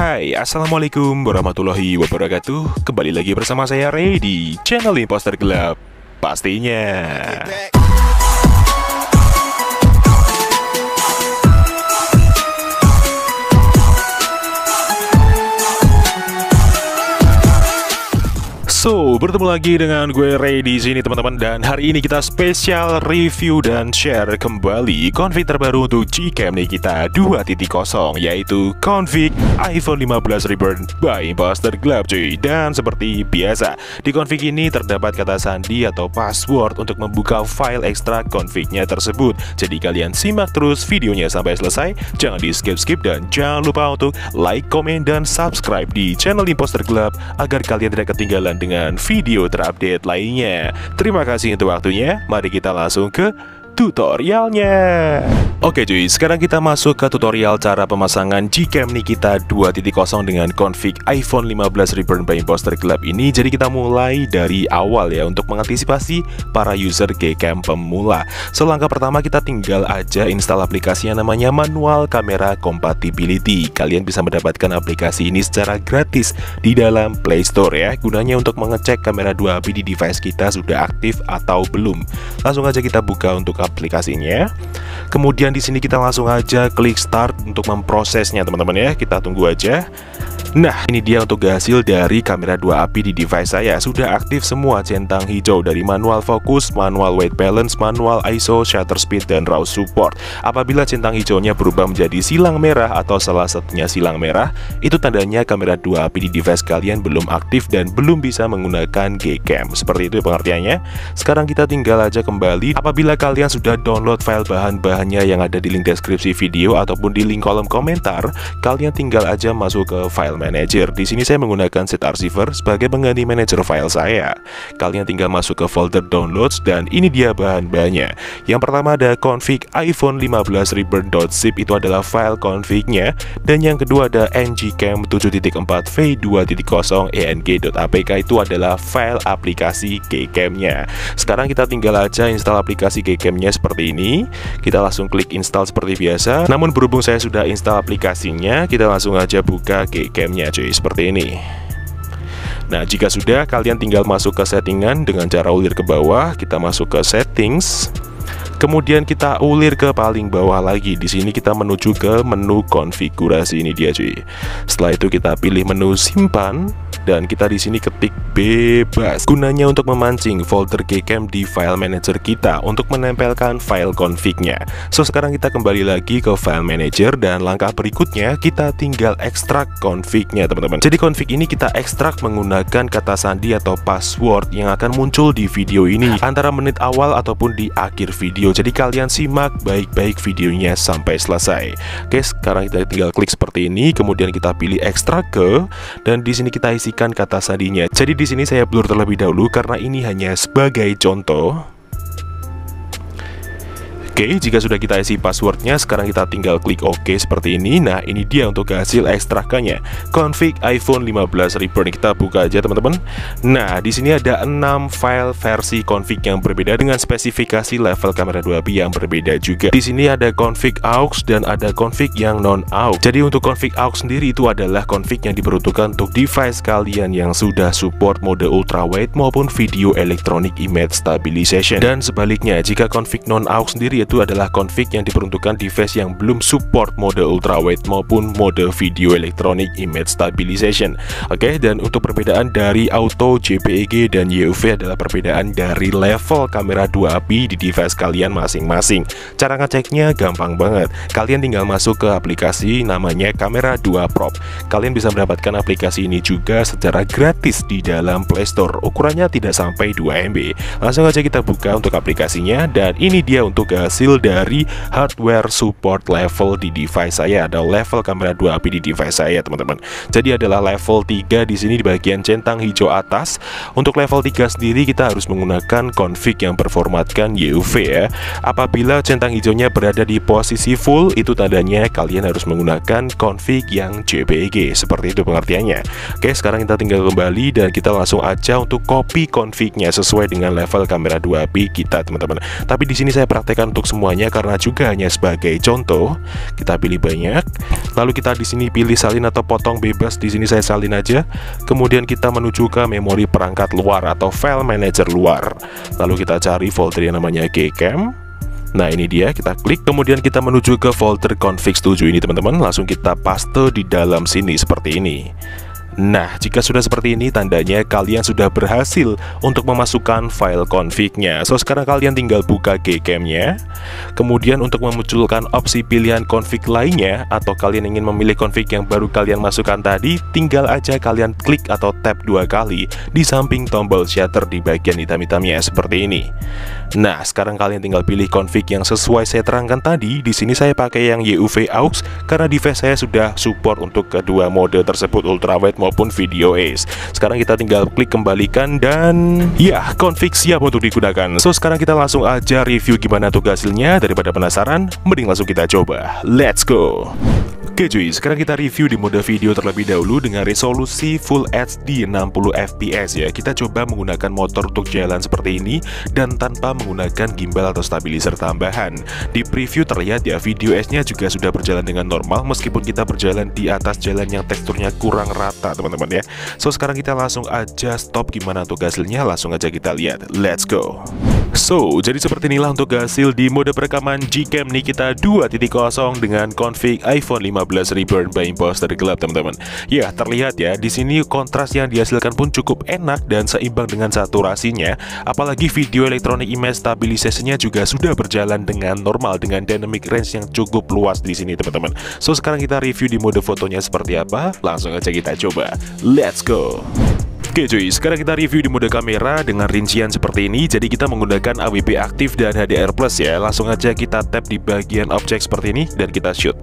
Hai, assalamualaikum warahmatullahi wabarakatuh. Kembali lagi bersama saya Ray di channel Imposter Gelap pastinya. So, bertemu lagi dengan gue Ray di sini teman-teman, dan hari ini kita spesial review dan share kembali config terbaru untuk Gcam nih kita 2.0, yaitu config iPhone 15 Reborn by Imposter Gelap cuy. Dan seperti biasa, di config ini terdapat kata sandi atau password untuk membuka file ekstrak confignya tersebut. Jadi kalian simak terus videonya sampai selesai, jangan di skip-skip, dan jangan lupa untuk like, komen, dan subscribe di channel Imposter Gelap agar kalian tidak ketinggalan dengan video terupdate lainnya. Terima kasih untuk waktunya. Mari kita langsung ke tutorialnya. Oke cuy, sekarang kita masuk ke tutorial cara pemasangan Gcam Nikita 2.0 dengan config iPhone 15 Reborn by Imposter Gelap ini. Jadi kita mulai dari awal ya, untuk mengantisipasi para user Gcam pemula. Selangkah pertama kita tinggal aja install aplikasi yang namanya Manual Camera Compatibility. Kalian bisa mendapatkan aplikasi ini secara gratis di dalam Play Store ya. Gunanya untuk mengecek kamera 2HP di device kita sudah aktif atau belum. Langsung aja kita buka untuk aplikasinya. Kemudian di sini kita langsung aja klik start untuk memprosesnya teman-teman ya. Kita tunggu aja. Nah, ini dia untuk hasil dari kamera 2HP di device saya. Sudah aktif semua centang hijau dari manual fokus, manual white balance, manual ISO, shutter speed, dan RAW support. Apabila centang hijaunya berubah menjadi silang merah atau salah satunya silang merah, itu tandanya kamera 2HP di device kalian belum aktif dan belum bisa menggunakan Gcam. Seperti itu pengertiannya. Sekarang kita tinggal aja kembali. Apabila kalian sudah download file bahan-bahannya yang ada di link deskripsi video ataupun di link kolom komentar, kalian tinggal aja masuk ke file manager. Di sini saya menggunakan set archiver sebagai pengganti manager file saya. Kalian tinggal masuk ke folder downloads dan ini dia bahan-bahannya. Yang pertama ada config iPhone 15 Reborn.zip, itu adalah file config-nya. Dan yang kedua ada ngcam 7.4 v2.0 eng.apk, itu adalah file aplikasi Gcam-nya. Sekarang kita tinggal aja install aplikasi Gcam-nya seperti ini. Kita langsung klik install seperti biasa. Namun berhubung saya sudah install aplikasinya, kita langsung aja buka Gcam-nya cuy, seperti ini. Nah, jika sudah, kalian tinggal masuk ke settingan dengan cara ulir ke bawah. Kita masuk ke settings. Kemudian kita ulir ke paling bawah lagi. Di sini kita menuju ke menu konfigurasi, ini dia cuy. Setelah itu kita pilih menu simpan dan kita di sini ketik bebas. Gunanya untuk memancing folder Gcam di file manager kita untuk menempelkan file config-nya. So, sekarang kita kembali lagi ke file manager dan langkah berikutnya kita tinggal ekstrak config-nya teman-teman. Jadi config ini kita ekstrak menggunakan kata sandi atau password yang akan muncul di video ini antara menit awal ataupun di akhir video. Jadi kalian simak baik-baik videonya sampai selesai. Oke, sekarang kita tinggal klik seperti ini, kemudian kita pilih ekstrak ke, dan di sini kita isikan kata sandinya. Jadi di sini saya blur terlebih dahulu karena ini hanya sebagai contoh. Oke, jika sudah kita isi passwordnya, sekarang kita tinggal klik OK seperti ini. Nah, ini dia untuk hasil ekstrakannya. Config iPhone 15 Reborn. Kita buka aja teman-teman. Nah, di sini ada 6 file versi config yang berbeda dengan spesifikasi level kamera 2HP yang berbeda juga. Di sini ada config aux dan ada config yang non aux. Jadi untuk config aux sendiri itu adalah config yang diperuntukkan untuk device kalian yang sudah support mode ultrawide maupun video electronic image stabilization. Dan sebaliknya, jika config non aux sendiri itu adalah config yang diperuntukkan device yang belum support mode ultrawide maupun mode video electronic image stabilization. Oke, dan untuk perbedaan dari auto, JPEG, dan YUV adalah perbedaan dari level kamera 2HP di device kalian masing-masing. Cara ngeceknya gampang banget. Kalian tinggal masuk ke aplikasi namanya Kamera 2 Pro. Kalian bisa mendapatkan aplikasi ini juga secara gratis di dalam Play Store. Ukurannya tidak sampai 2 MB. Langsung aja kita buka untuk aplikasinya, dan ini dia untuk hasil dari hardware support level di device saya. Ada level kamera 2HP di device saya teman-teman. Jadi adalah level 3 di sini di bagian centang hijau atas. Untuk level 3 sendiri kita harus menggunakan config yang berformatkan YUV ya. Apabila centang hijaunya berada di posisi full, itu tandanya kalian harus menggunakan config yang JPEG. Seperti itu pengertiannya. Oke, sekarang kita tinggal kembali dan kita langsung aja untuk copy config-nya sesuai dengan level kamera 2HP kita teman-teman. Tapi di sini saya praktekkan untuk untuk semuanya karena juga hanya sebagai contoh. Kita pilih banyak. Lalu kita di sini pilih salin atau potong bebas. Di sini saya salin aja. Kemudian kita menuju ke memori perangkat luar atau file manager luar. Lalu kita cari folder yang namanya Gcam. Nah ini dia, kita klik, kemudian kita menuju ke folder config 7 ini teman-teman. Langsung kita paste di dalam sini seperti ini. Nah, jika sudah seperti ini, tandanya kalian sudah berhasil untuk memasukkan file config-nya. So, sekarang kalian tinggal buka Gcam-nya. Kemudian untuk memunculkan opsi pilihan config lainnya, atau kalian ingin memilih config yang baru kalian masukkan tadi, tinggal aja kalian klik atau tap 2 kali di samping tombol shutter di bagian hitam-hitamnya seperti ini. Nah, sekarang kalian tinggal pilih config yang sesuai saya terangkan tadi. Di sini saya pakai yang UV aux karena device saya sudah support untuk kedua mode tersebut, ultrawide maupun video ace. Sekarang kita tinggal klik kembalikan dan ya, config siap untuk digunakan. So, sekarang kita langsung aja review gimana tuh hasilnya. Daripada penasaran, mending langsung kita coba. Let's go. Oke cuy, sekarang kita review di mode video terlebih dahulu dengan resolusi Full HD 60 fps ya. Kita coba menggunakan motor untuk jalan seperti ini dan tanpa menggunakan gimbal atau stabilizer tambahan. Di preview terlihat ya, video S-nya juga sudah berjalan dengan normal meskipun kita berjalan di atas jalan yang teksturnya kurang rata teman-teman ya. So, sekarang kita langsung aja stop gimana untuk hasilnya, langsung aja kita lihat. Let's go. So, jadi seperti inilah untuk hasil di mode perekaman Gcam Nikita 2.0 dengan config iPhone 15 Reborn by Imposter gelap teman-teman. Ya, terlihat ya, di sini kontras yang dihasilkan pun cukup enak dan seimbang dengan saturasinya. Apalagi video electronic image stabilisasinya juga sudah berjalan dengan normal dengan dynamic range yang cukup luas di sini teman-teman. So, sekarang kita review di mode fotonya seperti apa. Langsung aja kita coba. Let's go. Oke cuy, sekarang kita review di mode kamera dengan rincian seperti ini. Jadi kita menggunakan AWP aktif dan HDR plus ya. Langsung aja kita tap di bagian objek seperti ini dan kita shoot.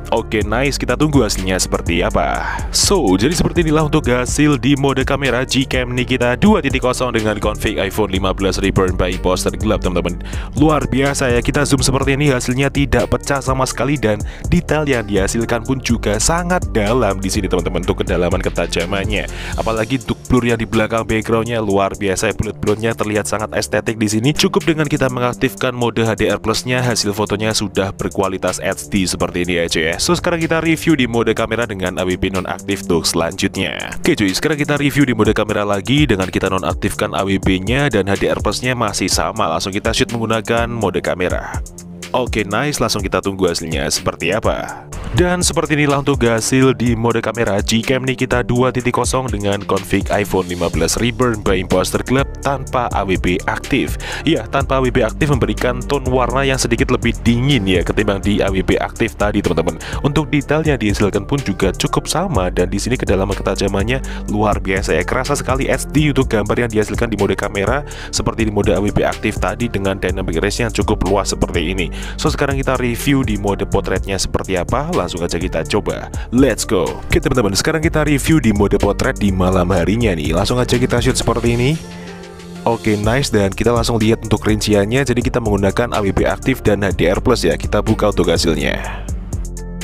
Oke, nice, kita tunggu hasilnya seperti apa. So, jadi seperti inilah untuk hasil di mode kamera Gcam Nikita 2.0 dengan config iPhone 15 Reborn by Imposter gelap teman-teman. Luar biasa ya, kita zoom seperti ini hasilnya tidak pecah sama sekali dan detail yang dihasilkan pun juga sangat dalam di sini teman-teman untuk kedalaman ketajamannya. Apalagi untuk blur yang di belakang backgroundnya luar biasa ya, bulat-bulatnya terlihat sangat estetik di sini. Cukup dengan kita mengaktifkan mode HDR plusnya, hasil fotonya sudah berkualitas HD seperti ini aja ya. So, sekarang kita review di mode kamera dengan AWP nonaktif untuk selanjutnya. Oke cuy, sekarang kita review di mode kamera lagi dengan kita nonaktifkan AWP-nya dan HDR plus-nya masih sama. Langsung kita shoot menggunakan mode kamera. Oke, nice, langsung kita tunggu hasilnya seperti apa. Dan seperti inilah untuk hasil di mode kamera Gcam Nikita 2.0 dengan config iPhone 15 Reborn by Imposter gelap tanpa AWP aktif. Ya, tanpa AWP aktif memberikan tone warna yang sedikit lebih dingin ya ketimbang di AWP aktif tadi teman-teman. Untuk detail yang dihasilkan pun juga cukup sama dan di sini kedalaman ketajamannya luar biasa ya. Kerasa sekali HD untuk gambar yang dihasilkan di mode kamera seperti di mode AWP aktif tadi dengan dynamic range yang cukup luas seperti ini. So, sekarang kita review di mode potretnya seperti apa. Langsung aja kita coba. Let's go. Oke teman-teman, sekarang kita review di mode potret di malam harinya nih. Langsung aja kita shoot seperti ini. Oke, nice, dan kita langsung lihat untuk rinciannya. Jadi kita menggunakan AWP aktif dan HDR plus ya. Kita buka untuk hasilnya.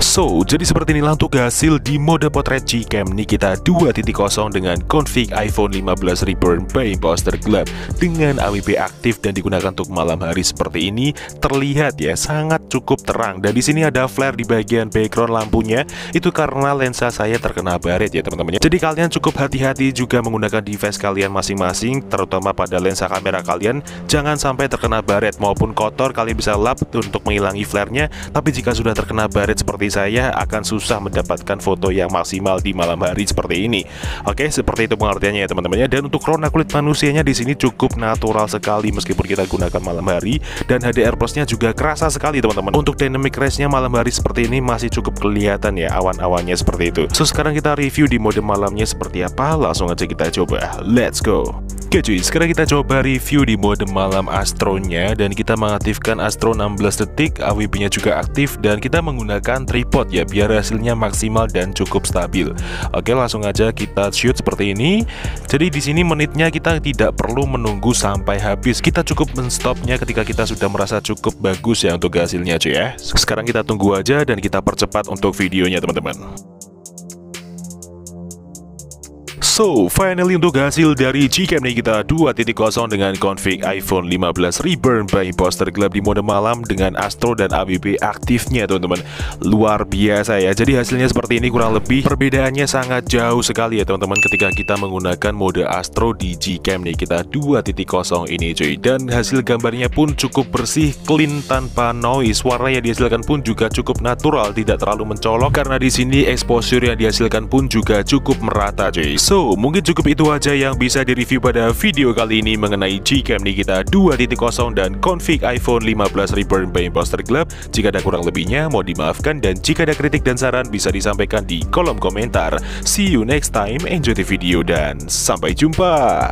So, jadi seperti inilah untuk hasil di mode potret Gcam Nikita 2.0 dengan config iPhone 15 Reborn by Imposter gelap dengan AWP aktif dan digunakan untuk malam hari seperti ini. Terlihat ya, sangat cukup terang dan di sini ada flare di bagian background lampunya. Itu karena lensa saya terkena baret ya teman-teman. Jadi kalian cukup hati-hati juga menggunakan device kalian masing-masing, terutama pada lensa kamera kalian. Jangan sampai terkena baret maupun kotor, kalian bisa lap untuk menghilangi flare-nya. Tapi jika sudah terkena baret seperti saya, akan susah mendapatkan foto yang maksimal di malam hari seperti ini. Oke, seperti itu pengertiannya ya teman-teman. Dan untuk warna kulit manusianya di sini cukup natural sekali meskipun kita gunakan malam hari, dan HDR plusnya juga kerasa sekali teman-teman. Untuk dynamic range-nya malam hari seperti ini masih cukup kelihatan ya awan-awannya seperti itu. So, sekarang kita review di mode malamnya seperti apa. Langsung aja kita coba. Let's go. Oke cuy, sekarang kita coba review di mode malam astronya dan kita mengaktifkan astro 16 detik, AWP-nya juga aktif dan kita menggunakan tripod ya biar hasilnya maksimal dan cukup stabil. Oke, langsung aja kita shoot seperti ini. Jadi di sini menitnya kita tidak perlu menunggu sampai habis. Kita cukup menstopnya ketika kita sudah merasa cukup bagus ya untuk hasilnya cuy ya. Sekarang kita tunggu aja dan kita percepat untuk videonya teman-teman. So, finally untuk hasil dari Gcam nih kita 2.0 dengan config iPhone 15 Reborn by Imposter Club di mode malam dengan Astro dan ABB aktifnya teman-teman. Luar biasa ya. Jadi hasilnya seperti ini kurang lebih. Perbedaannya sangat jauh sekali ya teman-teman ketika kita menggunakan mode Astro di Gcam nih kita 2.0 ini cuy. Dan hasil gambarnya pun cukup bersih, clean tanpa noise. Warna yang dihasilkan pun juga cukup natural, tidak terlalu mencolok karena di sini exposure yang dihasilkan pun juga cukup merata cuy. So, mungkin cukup itu aja yang bisa direview pada video kali ini mengenai Gcam nih kita 2.0 dan config iPhone 15 Reborn by Imposter Club. Jika ada kurang lebihnya mohon dimaafkan, dan jika ada kritik dan saran bisa disampaikan di kolom komentar. See you next time, enjoy the video dan sampai jumpa.